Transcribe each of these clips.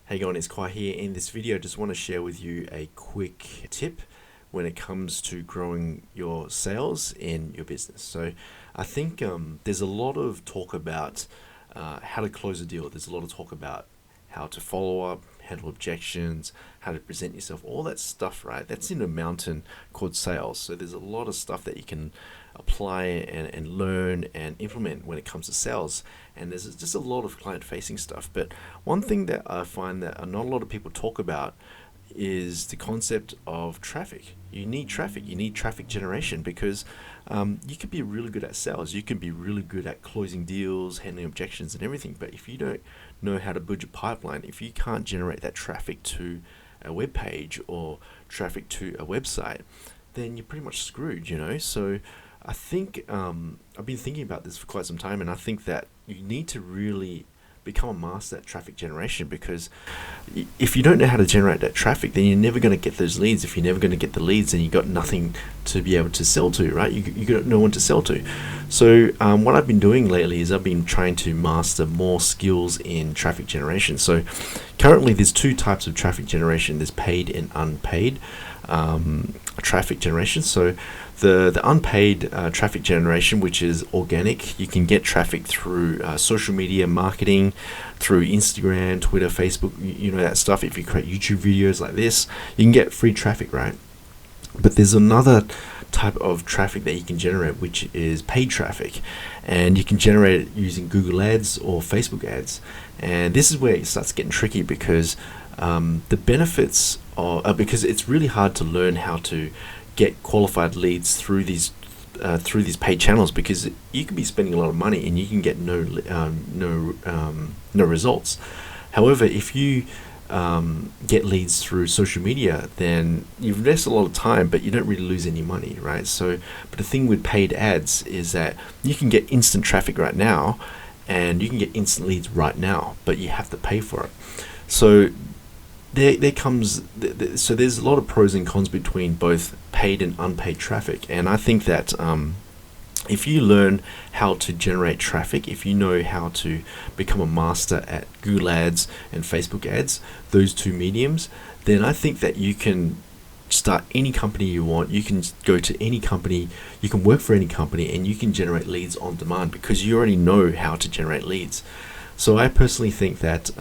Hey going, it's Khoa here. In this video, I just want to share with you a quick tip when it comes to growing your sales in your business. So I think there's a lot of talk about how to close a deal. There's a lot of talk about how to follow up, handle objections, how to present yourself, all that stuff, right? That's in a mountain called sales. So there's a lot of stuff that you can apply and learn and implement when it comes to sales. And there's just a lot of client facing stuff. But one thing that I find that not a lot of people talk about is the concept of traffic. You need traffic generation, because you can be really good at sales, you can be really good at closing deals, handling objections and everything, but if you don't know how to build your pipeline, if you can't generate that traffic to a web page or traffic to a website, then you're pretty much screwed. So I think I've been thinking about this for quite some time, and I think that you need to really become a master at traffic generation, because if you don't know how to generate that traffic, then you're never going to get those leads. If you're never going to get the leads, then you got nothing to be able to sell to, right? You got no one to sell to. So what I've been doing lately is I've been trying to master more skills in traffic generation. So currently there's two types of traffic generation. There's paid and unpaid traffic generation. So the unpaid traffic generation, which is organic, you can get traffic through social media marketing, through Instagram, Twitter, Facebook, you know that stuff. If you create YouTube videos like this, you can get free traffic, right? But there's another type of traffic that you can generate, which is paid traffic, and you can generate it using Google ads or Facebook ads. And this is where it starts getting tricky, because the benefits are because it's really hard to learn how to get qualified leads through these paid channels, because you could be spending a lot of money and you can get no results. However, if you get leads through social media, then you've invested a lot of time, but you don't really lose any money, right? So, but the thing with paid ads is that you can get instant traffic right now, and you can get instant leads right now, but you have to pay for it. So so there's a lot of pros and cons between both paid and unpaid traffic, and I think that if you learn how to generate traffic, if you know how to become a master at Google ads and Facebook ads, those two mediums, then I think that you can start any company you want. You can go to any company, you can work for any company, and you can generate leads on demand, because you already know how to generate leads. So I personally think that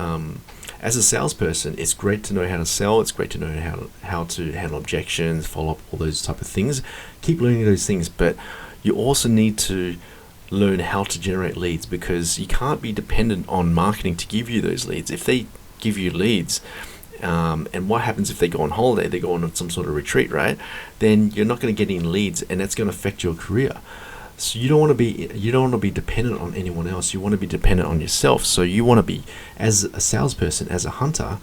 as a salesperson, it's great to know how to sell. It's great to know how to handle objections, follow up, all those type of things. Keep learning those things, but you also need to learn how to generate leads, because you can't be dependent on marketing to give you those leads. If they give you leads, and what happens if they go on holiday, they go on some sort of retreat, right? Then you're not going to get any leads, and that's going to affect your career. So you don't want to be dependent on anyone else. You want to be dependent on yourself. So you want to be, as a salesperson, as a hunter,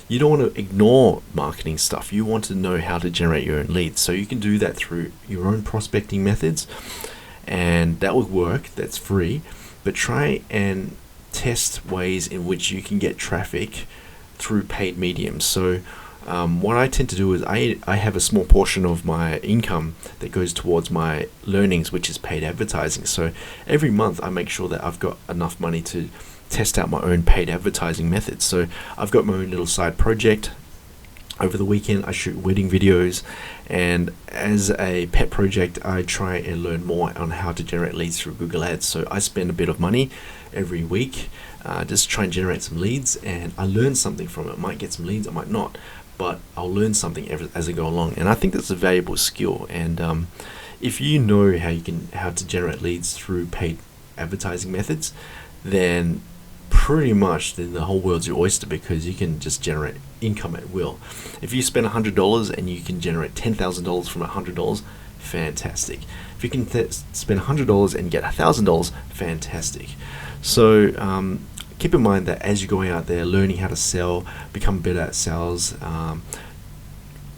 you don't want to ignore marketing stuff. You want to know how to generate your own leads. So you can do that through your own prospecting methods, and that will work. That's free. But try and test ways in which you can get traffic through paid mediums. So what I tend to do is I have a small portion of my income that goes towards my learnings, which is paid advertising. So every month I make sure that I've got enough money to test out my own paid advertising methods. So I've got my own little side project. Over the weekend I shoot wedding videos, and as a pet project I try and learn more on how to generate leads through Google ads. So I spend a bit of money every week, just try and generate some leads, and I learn something from it. I might get some leads, I might not, but I'll learn something as I go along, and I think that's a valuable skill. And if you know how to generate leads through paid advertising methods, then pretty much then the whole world's your oyster, because you can just generate income at will. If you spend $100 and you can generate $10,000 from $100, fantastic. If you can spend $100 and get $1,000, fantastic. So keep in mind that as you're going out there learning how to sell, become better at sales,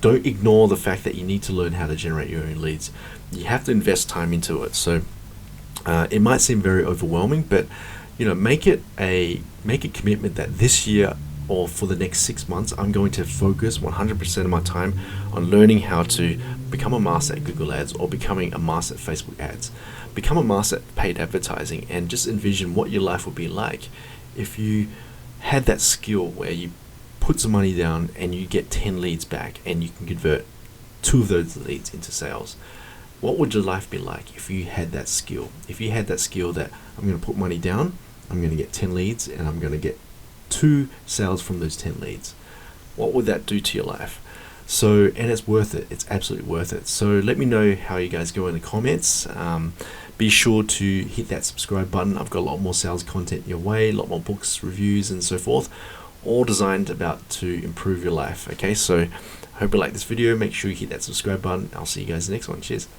don't ignore the fact that you need to learn how to generate your own leads. You have to invest time into it. So it might seem very overwhelming, but make it a commitment that this year or for the next 6 months, I'm going to focus 100% of my time on learning how to become a master at Google ads, or becoming a master at Facebook ads, become a master at paid advertising, and just envision what your life would be like if you had that skill where you put some money down and you get 10 leads back and you can convert 2 of those leads into sales. What would your life be like if you had that skill? If you had that skill that I'm going to put money down, I'm going to get 10 leads, and I'm going to get 2 sales from those 10 leads. What would that do to your life? So, and it's worth it. It's absolutely worth it. So let me know how you guys go in the comments. Be sure to hit that subscribe button. I've got a lot more sales content your way, a lot more books, reviews, and so forth, all designed to improve your life. Okay, so I hope you like this video. Make sure you hit that subscribe button. I'll see you guys in the next one. Cheers.